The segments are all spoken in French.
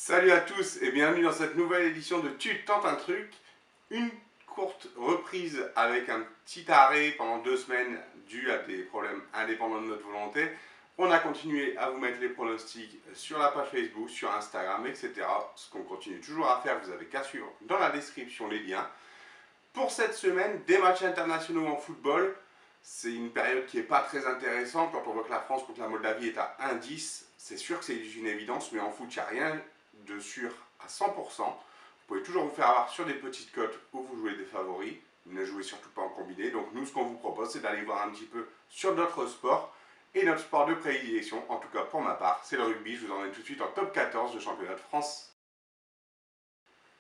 Salut à tous et bienvenue dans cette nouvelle édition de Tu tentes un truc. Une courte reprise avec un petit arrêt pendant 2 semaines dû à des problèmes indépendants de notre volonté. On a continué à vous mettre les pronostics sur la page Facebook, sur Instagram, etc. Ce qu'on continue toujours à faire, vous avez qu'à suivre dans la description les liens. Pour cette semaine, des matchs internationaux en football. C'est une période qui n'est pas très intéressante quand on voit que la France contre la Moldavie est à 1,10. C'est sûr que c'est une évidence, mais en foot, il n'y a rien de sûr à 100%. Vous pouvez toujours vous faire avoir sur des petites cotes où vous jouez des favoris. Ne jouez surtout pas en combiné. Donc nous, ce qu'on vous propose, c'est d'aller voir un petit peu sur d'autres sports et notre sport de prédilection. En tout cas, pour ma part, c'est le rugby. Je vous emmène tout de suite en top 14 de championnat de France.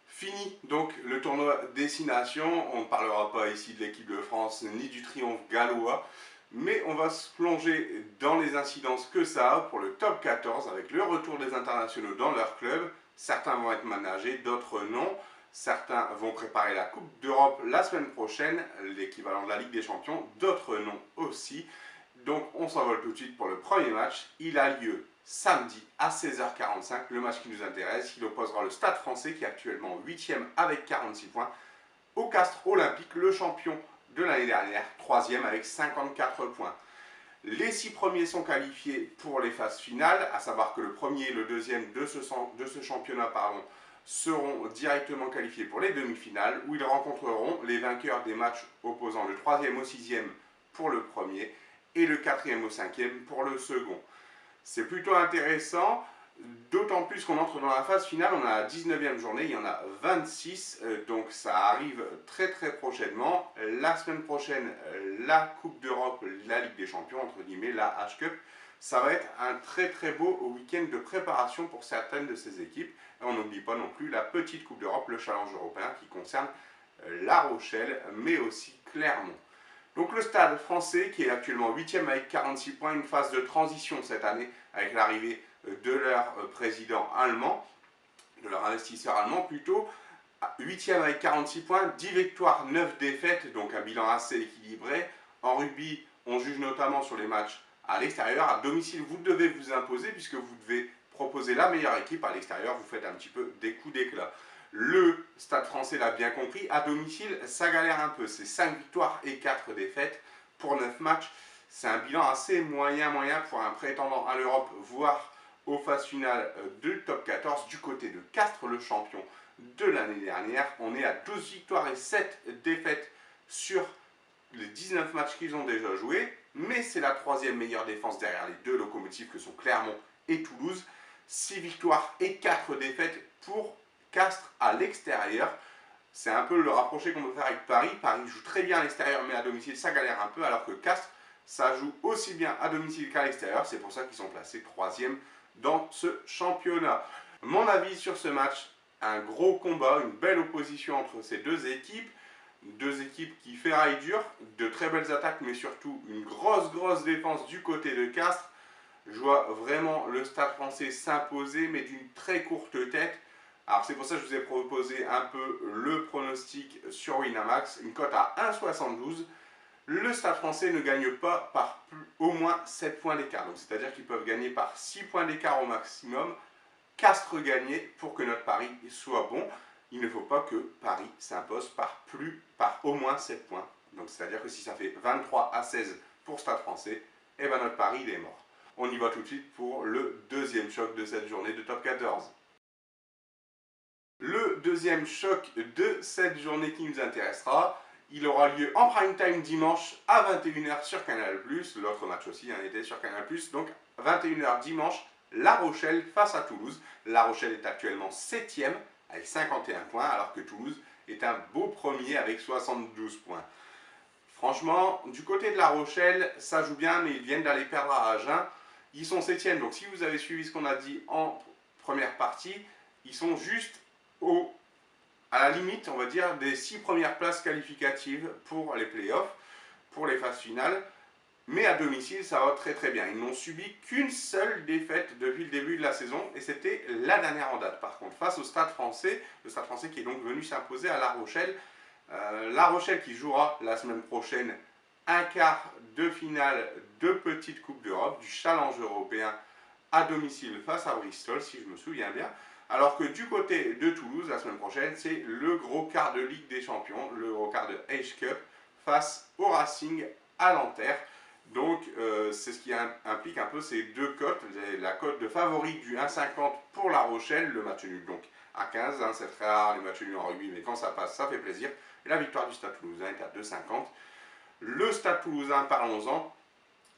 Fini donc le tournoi Destination. On ne parlera pas ici de l'équipe de France ni du triomphe gallois. Mais on va se plonger dans les incidences que ça a pour le top 14 avec le retour des internationaux dans leur club. Certains vont être managés, d'autres non. Certains vont préparer la Coupe d'Europe la semaine prochaine, l'équivalent de la Ligue des Champions, d'autres non aussi. Donc on s'envole tout de suite pour le premier match. Il a lieu samedi à 16h45, le match qui nous intéresse. Il opposera le Stade Français qui est actuellement 8e avec 46 points au Castres Olympique, le champion de l'année dernière, 3e avec 54 points. Les 6 premiers sont qualifiés pour les phases finales, à savoir que le premier et le deuxième de ce championnat seront directement qualifiés pour les demi-finales, où ils rencontreront les vainqueurs des matchs opposant le 3e au 6e pour le premier et le 4e au 5e pour le second. C'est plutôt intéressant. D'autant plus qu'on entre dans la phase finale, on a la 19e journée, il y en a 26, donc ça arrive très prochainement. La semaine prochaine, la Coupe d'Europe, la Ligue des Champions, entre guillemets, la H-Cup. Ça va être un très beau week-end de préparation pour certaines de ces équipes. Et on n'oublie pas non plus la petite Coupe d'Europe, le Challenge européen, qui concerne La Rochelle, mais aussi Clermont. Donc le Stade Français, qui est actuellement 8e avec 46 points, une phase de transition cette année, avec l'arrivée de leur président allemand, de leur investisseur allemand plutôt, 8e avec 46 points, 10 victoires, 9 défaites, donc un bilan assez équilibré. En rugby, on juge notamment sur les matchs à l'extérieur. À domicile, vous devez vous imposer puisque vous devez proposer la meilleure équipe. À l'extérieur, vous faites un petit peu des coups d'éclat. Le Stade Français l'a bien compris, à domicile, ça galère un peu. C'est 5 victoires et 4 défaites pour 9 matchs. C'est un bilan assez moyen pour un prétendant à l'Europe, voire aux phases finales de top 14 du côté de Castres, le champion de l'année dernière. On est à 12 victoires et 7 défaites sur les 19 matchs qu'ils ont déjà joués, mais c'est la 3e meilleure défense derrière les deux locomotives que sont Clermont et Toulouse. 6 victoires et 4 défaites pour Castres à l'extérieur. C'est un peu le rapproché qu'on peut faire avec Paris. Paris joue très bien à l'extérieur, mais à domicile, ça galère un peu, alors que Castres, ça joue aussi bien à domicile qu'à l'extérieur. C'est pour ça qu'ils sont placés 3e dans ce championnat. Mon avis sur ce match, un gros combat, une belle opposition entre ces deux équipes. Deux équipes qui ferraillent dur, de très belles attaques, mais surtout une grosse défense du côté de Castres. Je vois vraiment le Stade Français s'imposer, mais d'une très courte tête. Alors c'est pour ça que je vous ai proposé un peu le pronostic sur Winamax, une cote à 1,72. Le Stade Français ne gagne pas par au moins 7 points d'écart. Donc c'est-à-dire qu'ils peuvent gagner par 6 points d'écart au maximum. Castres gagner pour que notre pari soit bon. Il ne faut pas que Paris s'impose par au moins 7 points. Donc c'est-à-dire que si ça fait 23-16 pour Stade Français, et ben notre pari il est mort. On y va tout de suite pour le deuxième choc de cette journée de top 14. Le deuxième choc de cette journée qui nous intéressera, il aura lieu en prime time dimanche à 21h sur Canal+. L'autre match aussi était sur Canal+. Donc 21h dimanche, La Rochelle face à Toulouse. La Rochelle est actuellement 7e avec 51 points, alors que Toulouse est un beau premier avec 72 points. Franchement, du côté de La Rochelle, ça joue bien, mais ils viennent d'aller perdre à Agen. Ils sont 7e, donc si vous avez suivi ce qu'on a dit en première partie, ils sont juste à la limite, on va dire, des 6 premières places qualificatives pour les playoffs, pour les phases finales. Mais à domicile, ça va très bien. Ils n'ont subi qu'une seule défaite depuis le début de la saison, et c'était la dernière en date. Par contre, face au Stade Français, le Stade Français qui est donc venu s'imposer à La Rochelle. La Rochelle qui jouera la semaine prochaine un quart de finale de petite Coupe d'Europe, du Challenge européen à domicile face à Bristol, si je me souviens bien. Alors que du côté de Toulouse, la semaine prochaine, c'est le gros quart de Ligue des Champions, le gros quart de Age Cup, face au Racing à Nanterre. Donc c'est ce qui implique un peu ces deux cotes. Vous avez la cote de favori du 1,50 pour La Rochelle, le match nul donc à 15, hein, c'est très rare les matchs nuls en rugby, mais quand ça passe, ça fait plaisir. Et la victoire du Stade Toulousain est à 2,50. Le Stade Toulousain, parlons-en.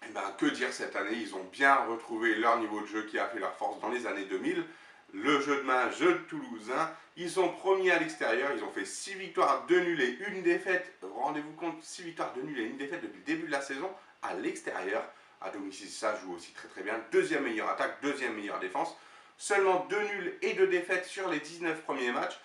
Eh ben, que dire cette année, ils ont bien retrouvé leur niveau de jeu qui a fait leur force dans les années 2000. Le jeu de main, jeu de Toulousain. Ils sont premiers à l'extérieur, ils ont fait 6 victoires, 2 nuls et 1 défaite. Rendez-vous compte, 6 victoires, 2 nuls et 1 défaite depuis le début de la saison à l'extérieur. À domicile, ça joue aussi très très bien. Deuxième meilleure attaque, deuxième meilleure défense. Seulement 2 nuls et 2 défaites sur les 19 premiers matchs.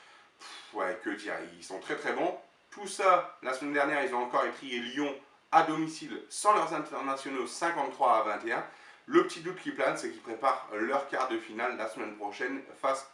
Ouais, que dire, ils sont très très bons. Tout ça, la semaine dernière, ils ont encore étrié Lyon à domicile sans leurs internationaux 53 à 21. Le petit doute qui plane, c'est qu'ils préparent leur quart de finale la semaine prochaine face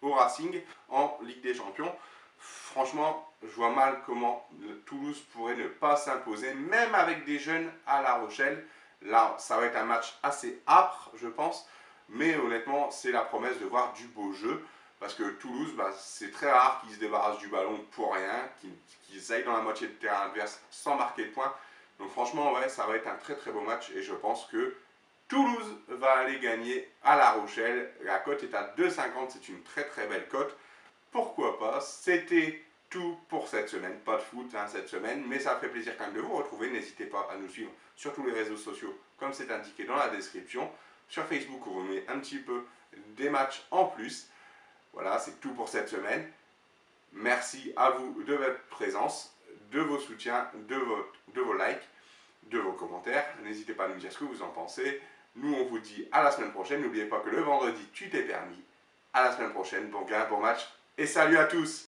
au Racing en Ligue des Champions. Franchement, je vois mal comment Toulouse pourrait ne pas s'imposer, même avec des jeunes à La Rochelle. Là, ça va être un match assez âpre, je pense. Mais honnêtement, c'est la promesse de voir du beau jeu. Parce que Toulouse, c'est très rare qu'ils se débarrassent du ballon pour rien, qu'ils aillent dans la moitié de terrain adverse sans marquer de points. Donc franchement, ouais, ça va être un très très beau match et je pense que Toulouse va aller gagner à La Rochelle. La cote est à 2,50, c'est une très très belle cote. Pourquoi pas? C'était tout pour cette semaine. Pas de foot hein, cette semaine, mais ça fait plaisir quand même de vous retrouver. N'hésitez pas à nous suivre sur tous les réseaux sociaux, comme c'est indiqué dans la description. Sur Facebook, on vous met un petit peu des matchs en plus. Voilà, c'est tout pour cette semaine. Merci à vous de votre présence, de vos soutiens, de vos likes, de vos commentaires. N'hésitez pas à nous dire ce que vous en pensez. Nous, on vous dit à la semaine prochaine. N'oubliez pas que le vendredi, tu t'es permis. À la semaine prochaine, bon gain, bon match et salut à tous!